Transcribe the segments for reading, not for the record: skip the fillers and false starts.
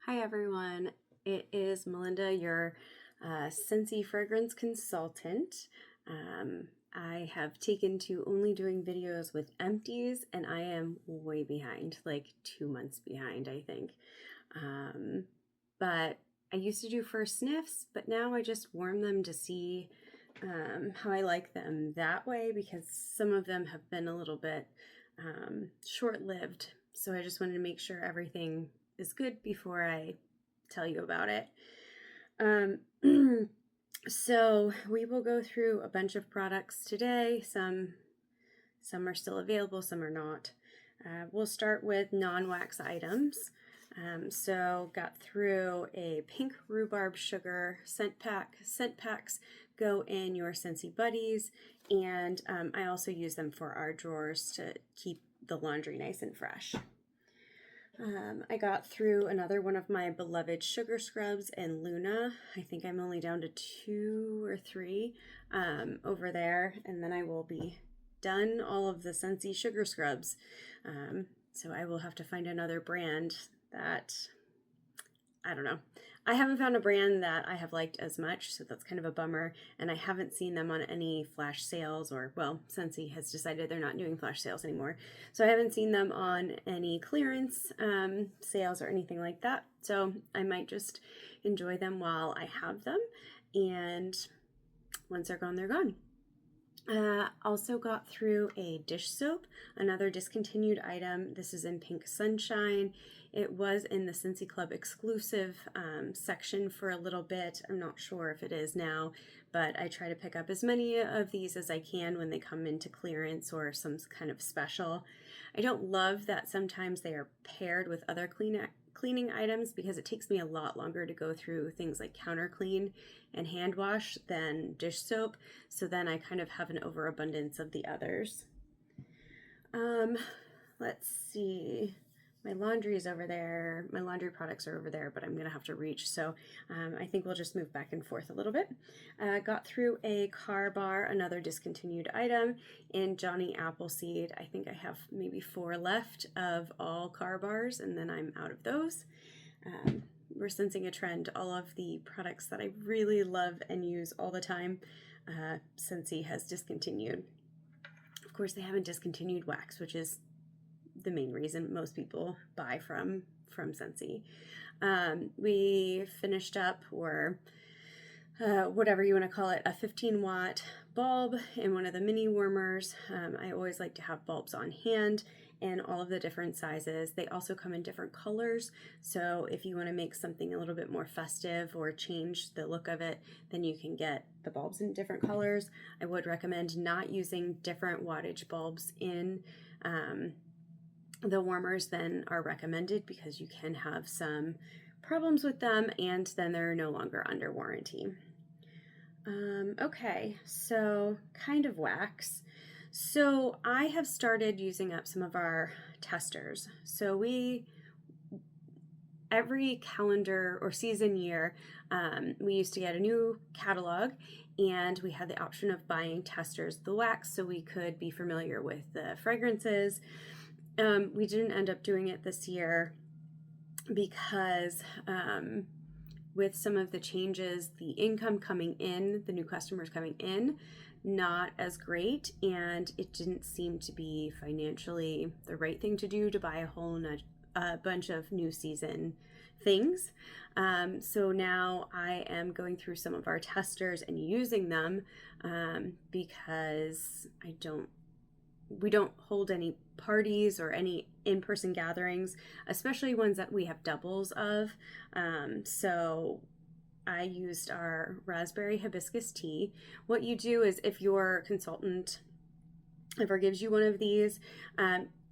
Hi everyone, it is Melinda, your Scentsy fragrance consultant. I have taken to only doing videos with Empties and I am way behind, like 2 months behind, I think. But I used to do first sniffs, but now I just warm them to see how I like them that way because some of them have been a little bit short-lived. So I just wanted to make sure everything is good before I tell you about it. So we will go through a bunch of products today. Some are still available, some are not. We'll start with non-wax items. So got through a pink rhubarb sugar scent pack. Scent packs go in your Scentsy Buddies, and I also use them for our drawers to keep the laundry nice and fresh. I got through another one of my beloved sugar scrubs in Luna. I think I'm only down to 2 or 3 over there, and then I will be done all of the Scentsy sugar scrubs. So I will have to find another brand that, I don't know. I haven't found a brand that I have liked as much, so that's kind of a bummer. And I haven't seen them on any flash sales, or, well, Scentsy has decided they're not doing flash sales anymore. So I haven't seen them on any clearance sales or anything like that. So I might just enjoy them while I have them. And once they're gone, they're gone. Also got through a dish soap, another discontinued item. This is in Pink Sunshine. It was in the Scentsy Club exclusive section for a little bit. I'm not sure if it is now, but I try to pick up as many of these as I can when they come into clearance or some kind of special. I don't love that sometimes they are paired with other cleaning items because it takes me a lot longer to go through things like counter clean and hand wash than dish soap, so then I kind of have an overabundance of the others. Let's see, my laundry is over there, my laundry products are over there, but I'm gonna have to reach, so I think we'll just move back and forth a little bit. Got through a car bar, another discontinued item in Johnny Appleseed. I think I have maybe 4 left of all car bars, and then I'm out of those. We're sensing a trend. All of the products that I really love and use all the time, Scentsy has discontinued. Of course, they haven't discontinued wax, which is the main reason most people buy from Scentsy. We finished up, or whatever you want to call it, a 15-watt bulb in one of the mini warmers. I always like to have bulbs on hand in all of the different sizes. They also come in different colors, so if you want to make something a little bit more festive or change the look of it, then you can get the bulbs in different colors. I would recommend not using different wattage bulbs in the warmers than are recommended because you can have some problems with them and then they're no longer under warranty. Okay, so kind of wax. So I have started using up some of our testers. So every calendar or season year, we used to get a new catalog and we had the option of buying testers of the wax so we could be familiar with the fragrances. We didn't end up doing it this year because with some of the changes, the income coming in, the new customers coming in, not as great, and it didn't seem to be financially the right thing to do to buy a whole bunch of new season things. So now I am going through some of our testers and using them because we don't hold any parties or any in-person gatherings, especially ones that we have doubles of. So I used our raspberry hibiscus tea. What you do is if your consultant ever gives you one of these,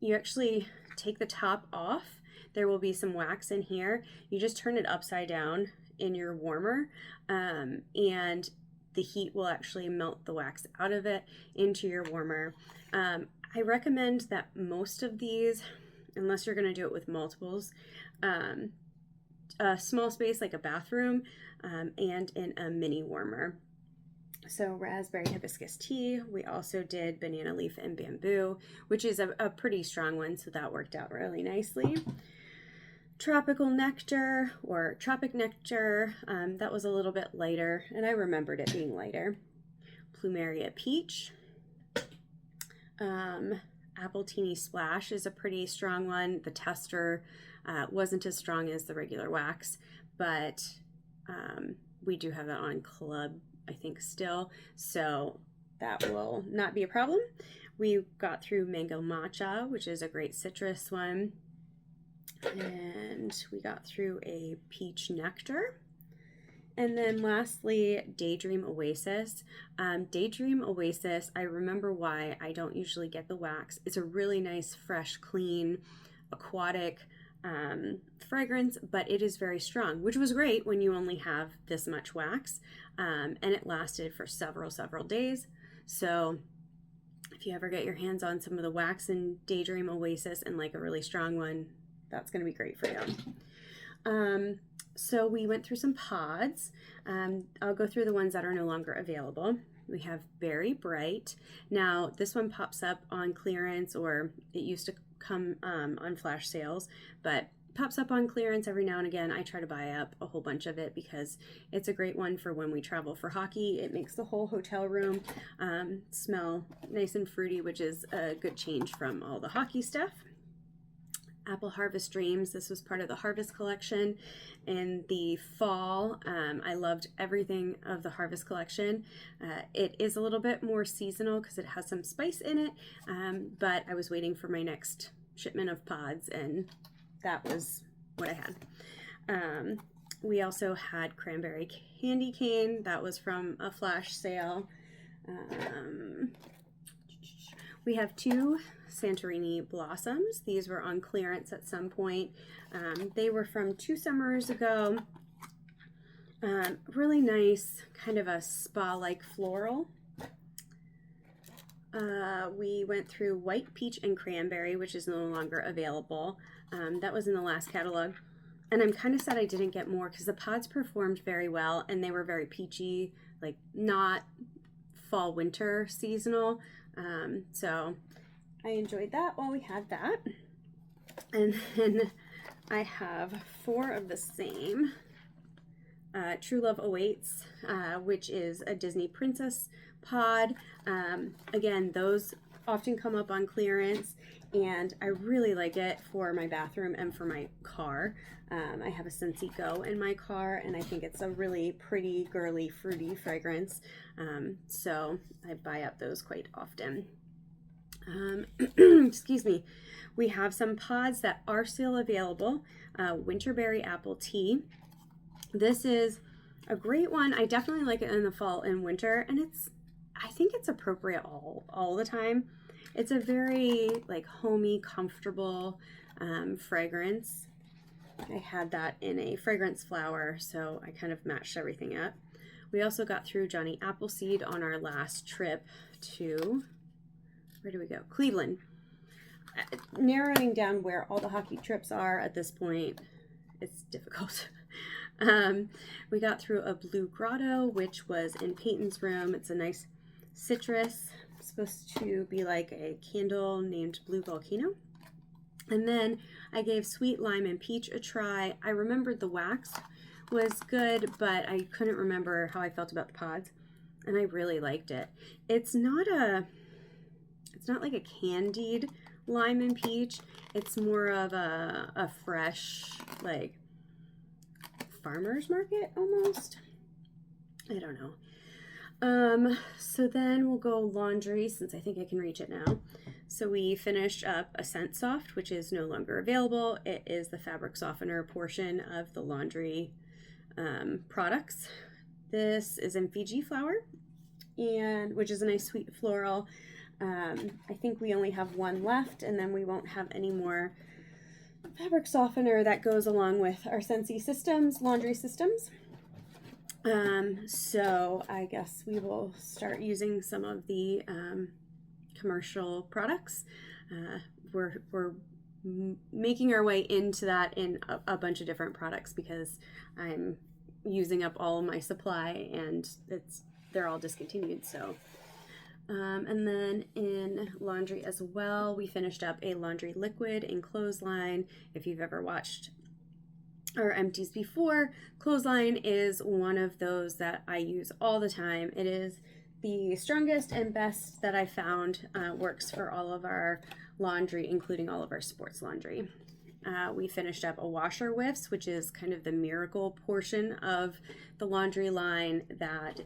you actually take the top off. There will be some wax in here. You just turn it upside down in your warmer, and the heat will actually melt the wax out of it into your warmer. I recommend that most of these, unless you're going to do it with multiples, a small space like a bathroom and in a mini warmer. So raspberry hibiscus tea. We also did banana leaf and bamboo, which is a pretty strong one, so that worked out really nicely. Tropical Nectar or Tropic Nectar, that was a little bit lighter, and I remembered it being lighter. Plumeria Peach. Apple Teeny Splash is a pretty strong one. The tester wasn't as strong as the regular wax, but we do have that on club, I think, still, so that will not be a problem. We got through Mango Matcha, which is a great citrus one, and we got through a Peach Nectar. And then lastly, Daydream Oasis. Daydream Oasis, I remember why I don't usually get the wax. It's a really nice, fresh, clean, aquatic fragrance, but it is very strong, which was great when you only have this much wax. And it lasted for several days. So if you ever get your hands on some of the wax in Daydream Oasis and like a really strong one, that's going to be great for you. So we went through some pods. I'll go through the ones that are no longer available. We have Berry Bright. Now this one pops up on clearance, or it used to come on flash sales, but pops up on clearance every now and again. I try to buy up a whole bunch of it because it's a great one for when we travel for hockey. It makes the whole hotel room smell nice and fruity, which is a good change from all the hockey stuff. Apple Harvest Dreams. This was part of the Harvest collection in the fall. I loved everything of the Harvest collection. It is a little bit more seasonal because it has some spice in it, but I was waiting for my next shipment of pods, and that was what I had. We also had Cranberry Candy Cane. That was from a flash sale. We have two Santorini Blossoms. These were on clearance at some point. They were from 2 summers ago. Really nice, kind of a spa-like floral. We went through White Peach and Cranberry, which is no longer available. That was in the last catalog. And I'm kind of sad I didn't get more because the pods performed very well and they were very peachy, like not fall winter seasonal. So I enjoyed that while we had that. And then I have 4 of the same. True Love Awaits, which is a Disney Princess pod. Again, those often come up on clearance, and I really like it for my bathroom and for my car. I have a Scentsy Go in my car, and I think it's a really pretty, girly, fruity fragrance. So I buy up those quite often. Excuse me. We have some pods that are still available. Winterberry Apple Tea. This is a great one. I definitely like it in the fall and winter, and I think it's appropriate all the time. It's a very like homey, comfortable fragrance. I had that in a fragrance flower, so I kind of matched everything up. We also got through Johnny Appleseed on our last trip to, where do we go? Cleveland. Narrowing down where all the hockey trips are at this point, it's difficult. We got through a Blue Grotto, which was in Peyton's room. It's a nice citrus. It's supposed to be like a candle named Blue Volcano. And then I gave Sweet Lime and Peach a try. I remembered the wax was good, but I couldn't remember how I felt about the pods, and I really liked it. It's not like a candied lime and peach. It's more of a fresh, like, farmer's market almost. I don't know. So then we'll go laundry, since I think I can reach it now. So we finished up a Scent Soft, which is no longer available. It is the fabric softener portion of the laundry products. This is in Fiji flower, and which is a nice sweet floral. I think we only have one left, and then we won't have any more fabric softener that goes along with our Scentsy systems, laundry systems. So I guess we will start using some of the commercial products. We're making our way into that in a bunch of different products because I'm using up all of my supply and they're all discontinued. So and then in laundry as well, we finished up a laundry liquid in Clothesline. If you've ever watched or Empties before. Clothesline is one of those that I use all the time. It is the strongest and best that I found, works for all of our laundry, including all of our sports laundry. We finished up a washer whiffs, which is kind of the miracle portion of the laundry line that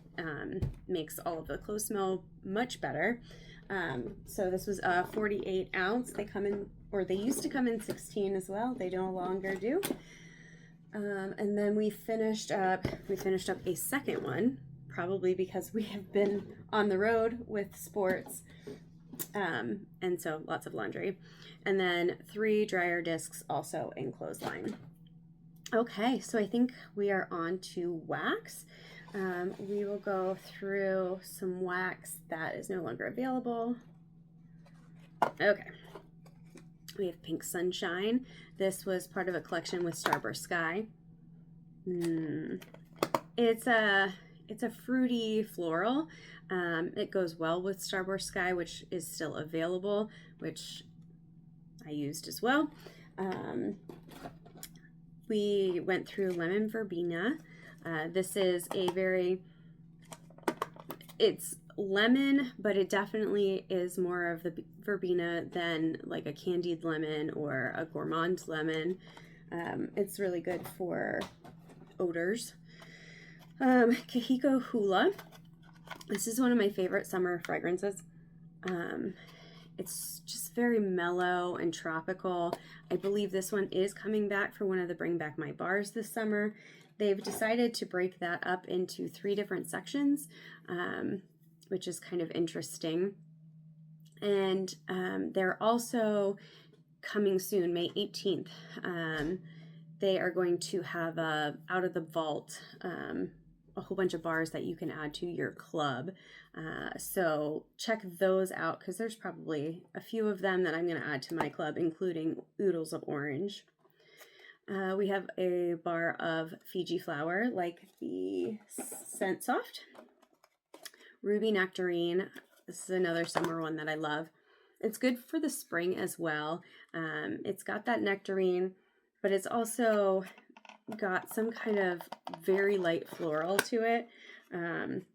makes all of the clothes smell much better. So this was a 48 ounce. They come in, or they used to come in 16 as well. They no longer do. And then we finished up a second one, probably because we have been on the road with sports, and so lots of laundry. And then 3 dryer discs also in clothesline. Okay, so I think we are on to wax. We will go through some wax that is no longer available. Okay. We have Pink Sunshine. This was part of a collection with Starburst Sky. It's a fruity floral. It goes well with Starburst Sky, which is still available, which I used as well. We went through Lemon Verbena. This is it's lemon, but it definitely is more of the verbena than like a candied lemon or a gourmand lemon. It's really good for odors. Kahiko Hula. This is one of my favorite summer fragrances. It's just very mellow and tropical. I believe this one is coming back for one of the Bring Back My Bars this summer. They've decided to break that up into 3 different sections, which is kind of interesting. And they're also coming soon, May 18th. They are going to have out of the vault, a whole bunch of bars that you can add to your club. So check those out, because there's probably a few of them that I'm going to add to my club, including Oodles of Orange. We have a bar of Fiji Flower, like the Scent Soft. Ruby Nectarine. This is another summer one that I love. It's good for the spring as well. It's got that nectarine, but it's also got some kind of very light floral to it.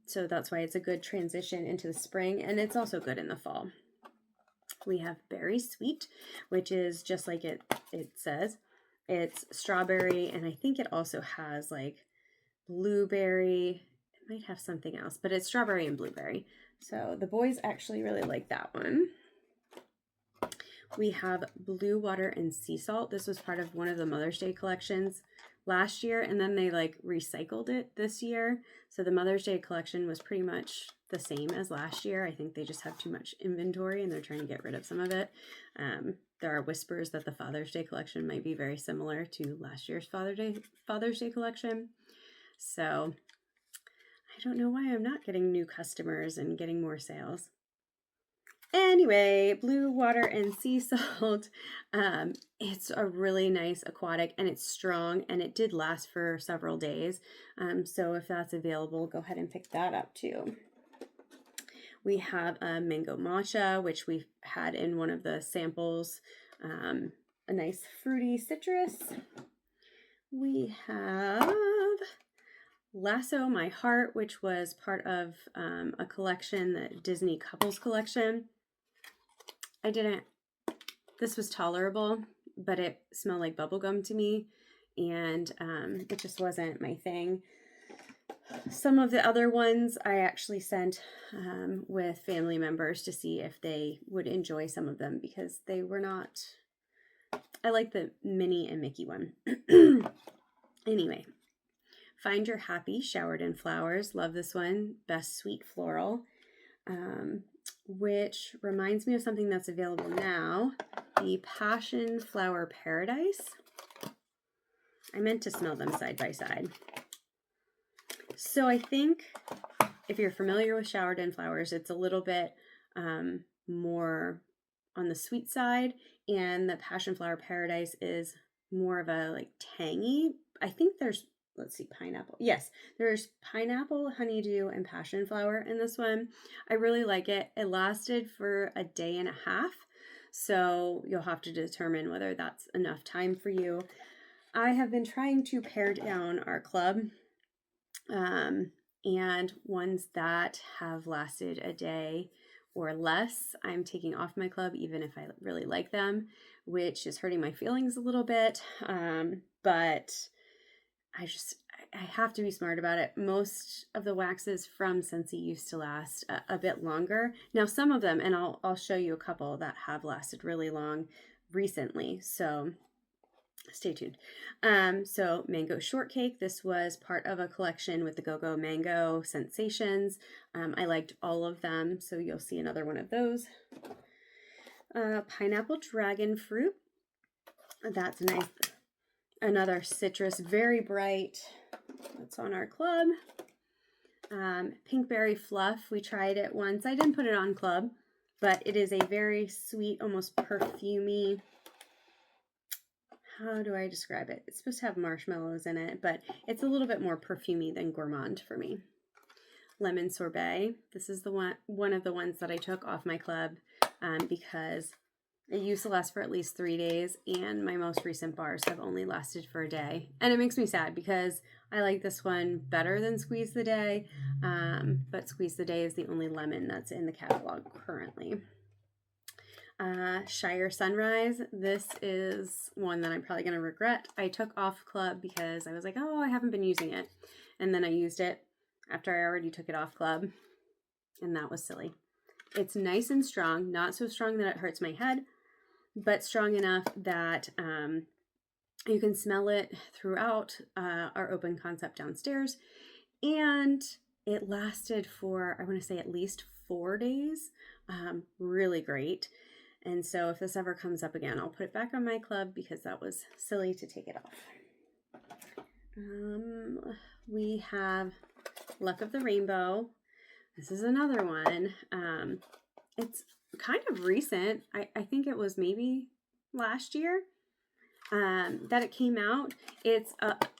So that's why it's a good transition into the spring, and it's also good in the fall. We have Berry Sweet, which is just like it says. It's strawberry, and I think it also has like blueberry. It might have something else, but it's strawberry and blueberry. So the boys actually really like that one. We have Blue Water and Sea Salt. This was part of one of the Mother's Day collections last year, and then they like recycled it this year. So the Mother's Day collection was pretty much the same as last year. I think they just have too much inventory and they're trying to get rid of some of it. There are whispers that the Father's Day collection might be very similar to last year's Father's Day collection. So I don't know why I'm not getting new customers and getting more sales. Anyway, Blue Water and Sea Salt. It's a really nice aquatic, and it's strong, and it did last for several days. So if that's available, go ahead and pick that up too. We have a Mango Matcha, which we've had in one of the samples. A nice fruity citrus. We have Lasso My Heart, which was part of a collection, the Disney Couples collection. This was tolerable, but it smelled like bubblegum to me, and it just wasn't my thing. Some of the other ones I actually sent with family members to see if they would enjoy some of them, because they were not. I like the Minnie and Mickey one. Anyway, Find Your Happy, Showered in Flowers. Love this one. Best Sweet Floral. Which reminds me of something that's available now. The Passion Flower Paradise. I meant to smell them side by side. So I think if you're familiar with Showered in Flowers, it's a little bit more on the sweet side, and the Passion Flower Paradise is more of a like tangy. I think there's, let's see, pineapple. Yes, there's pineapple, honeydew, and passion flower in this one. I really like it. It lasted for a day and a half, so you'll have to determine whether that's enough time for you. I have been trying to pare down our club, and ones that have lasted a day or less, I'm taking off my club, even if I really like them, which is hurting my feelings a little bit. But I have to be smart about it. Most of the waxes from Scentsy used to last a bit longer. Now, some of them, and I'll show you a couple that have lasted really long recently. So stay tuned. So Mango Shortcake. This was part of a collection with the Go-Go Mango Sensations. I liked all of them, so you'll see another one of those. Pineapple Dragon Fruit. That's nice. Another citrus, very bright. That's on our club. Pinkberry Fluff. We tried it once. I didn't put it on club, but it is a very sweet, almost perfumey. How do I describe it? It's supposed to have marshmallows in it, but it's a little bit more perfumey than gourmand for me. Lemon Sorbet. This is the one of the ones that I took off my club because it used to last for at least 3 days, and my most recent bars have only lasted for a day. And it makes me sad because I like this one better than Squeeze the Day, but Squeeze the Day is the only lemon that's in the catalog currently. Shire Sunrise. This is one that I'm probably going to regret. I took off club because I was like, oh, I haven't been using it. And then I used it after I already took it off club, and that was silly. It's nice and strong, not so strong that it hurts my head, but strong enough that you can smell it throughout our open concept downstairs. And it lasted for, I want to say, at least 4 days. Really great. And so if this ever comes up again, I'll put it back on my club because that was silly to take it off. We have Luck of the Rainbow. This is another one. It's kind of recent. I think it was maybe last year that it came out. It's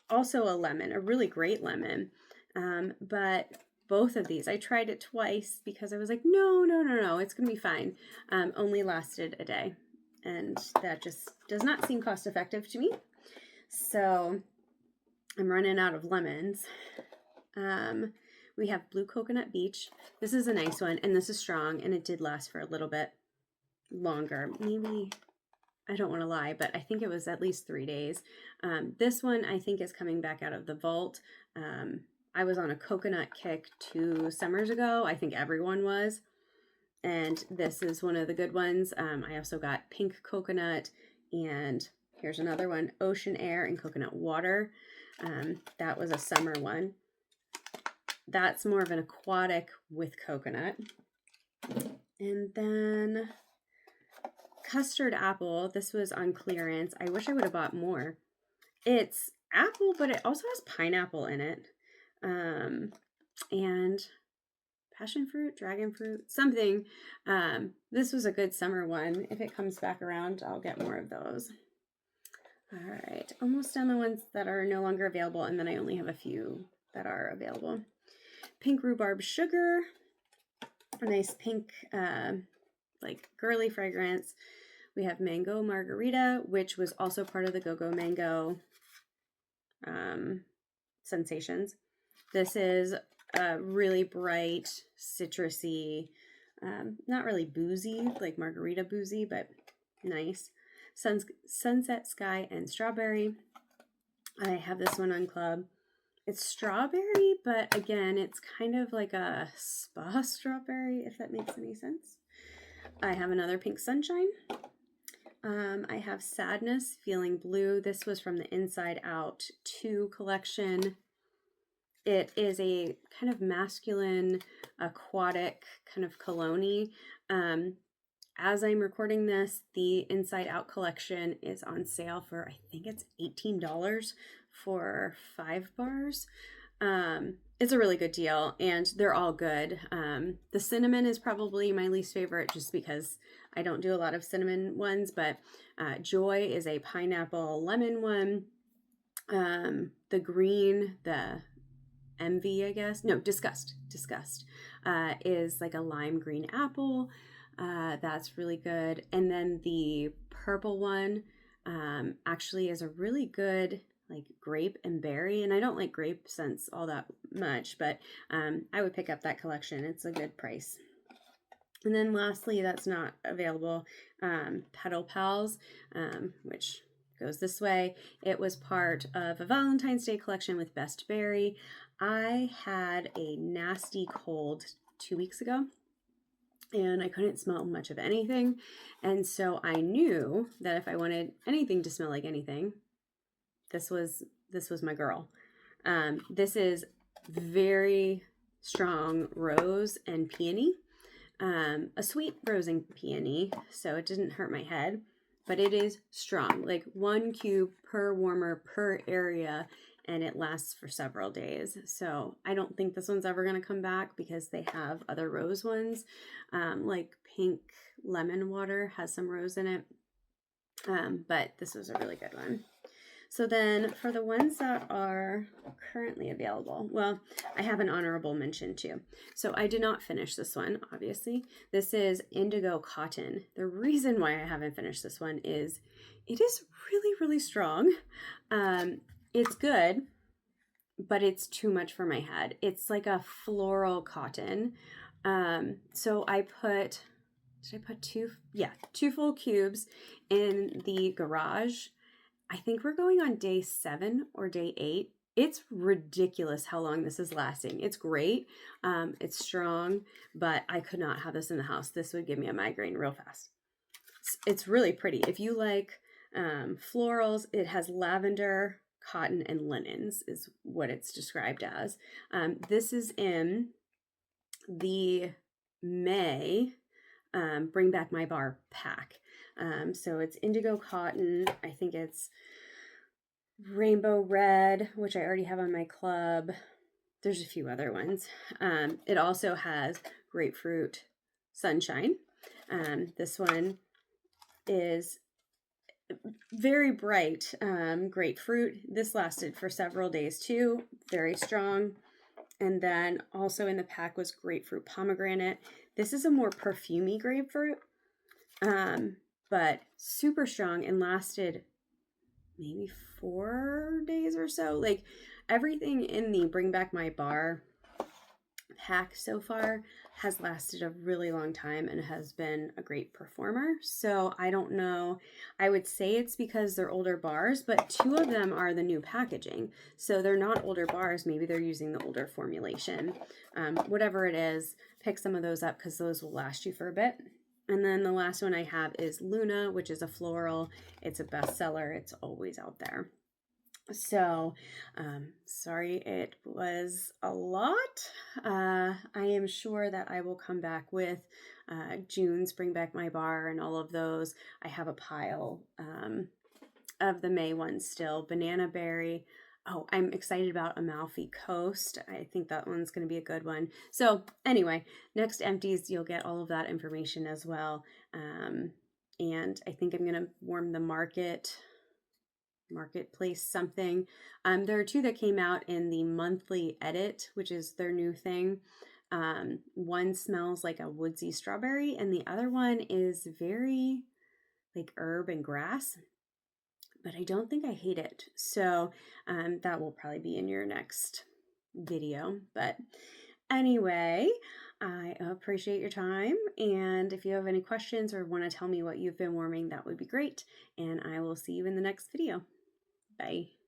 also a lemon, a really great lemon. But both of these, I tried it twice because I was like, no, it's going to be fine. Only lasted a day. And that just does not seem cost effective to me. So I'm running out of lemons. We have Blue Coconut Beach. This is a nice one, and this is strong, and it did last for a little bit longer. Maybe, I don't want to lie, but I think it was at least 3 days. This one I think is coming back out of the vault. I was on a coconut kick 2 summers ago. I think everyone was. And this is one of the good ones. I also got pink coconut, and here's another one, ocean air and coconut water. That was a summer one. That's more of an aquatic with coconut. And then custard apple. This was on clearance. I wish I would have bought more. It's apple, but it also has pineapple in it. And passion fruit, dragon fruit, something. This was a good summer one. If it comes back around, I'll get more of those. All right, almost done the ones that are no longer available, and then I only have a few that are available. Pink rhubarb sugar, a nice pink, like girly fragrance. We have mango margarita, which was also part of the Go-Go Mango Sensations. This is a really bright, citrusy, not really boozy, like margarita boozy, but nice. Sunset Sky and Strawberry. I have this one on club. It's strawberry, but again, it's kind of like a spa strawberry, if that makes any sense. I have another Pink Sunshine. I have Sadness, Feeling Blue. This was from the Inside Out 2 collection. It is a kind of masculine, aquatic kind of cologne-y. As I'm recording this, the Inside Out collection is on sale for, I think it's $18 for 5 bars. It's a really good deal, and they're all good. The cinnamon is probably my least favorite just because I don't do a lot of cinnamon ones, but Joy is a pineapple lemon one. The green, the Envy, I guess. No, Disgust is like a lime green apple. That's really good. And then the purple one, actually is a really good like grape and berry, and I don't like grape scents all that much, but I would pick up that collection. It's a good price. And then lastly, that's not available, Petal Pals, which goes this way. It was part of a Valentine's Day collection with Best Berry. I had a nasty cold 2 weeks ago, and I couldn't smell much of anything. And so I knew that if I wanted anything to smell like anything, this was my girl. This is very strong rose and peony. A sweet rose and peony, so it didn't hurt my head, but it is strong, like 1 cube per warmer per area, and it lasts for several days. So I don't think this one's ever going to come back because they have other rose ones, like pink lemon water has some rose in it, but this was a really good one. So then for the ones that are currently available, well, I have an honorable mention too. So I did not finish this one, obviously. This is Indigo Cotton. The reason why I haven't finished this one is it is really, really strong. It's good, but it's too much for my head. It's like a floral cotton. So I put, did I put two? Yeah, 2 full cubes in the garage. I think we're going on day 7 or day 8. It's ridiculous how long this is lasting. It's great. It's strong, but I could not have this in the house. This would give me a migraine real fast. It's really pretty. If you like florals, it has lavender, cotton, and linens is what it's described as. This is in the May Bring Back My Bar pack. So it's indigo cotton. I think it's rainbow red, which I already have on my club. There's a few other ones. It also has grapefruit sunshine. This one is very bright grapefruit. This lasted for several days too. Very strong. And then also in the pack was grapefruit pomegranate. This is a more perfumey grapefruit. But super strong and lasted maybe 4 days or so. Like everything in the Bring Back My Bar pack so far has lasted a really long time and has been a great performer. So I don't know. I would say it's because they're older bars, but 2 of them are the new packaging. So they're not older bars. Maybe they're using the older formulation. Whatever it is, pick some of those up because those will last you for a bit. And then the last one I have is Luna, which is a floral. It's a bestseller. It's always out there. So, sorry it was a lot. I am sure that I will come back with June's Bring Back My Bar and all of those. I have a pile of the May ones still. Banana Berry. Oh, I'm excited about Amalfi Coast. I think that one's going to be a good one. So anyway, next Empties, you'll get all of that information as well. And I think I'm going to warm the marketplace something. There are 2 that came out in the monthly edit, which is their new thing. One smells like a woodsy strawberry, and the other one is very like herb and grass. But I don't think I hate it. So that will probably be in your next video. But anyway, I appreciate your time. And if you have any questions or want to tell me what you've been warming, that would be great. And I will see you in the next video. Bye.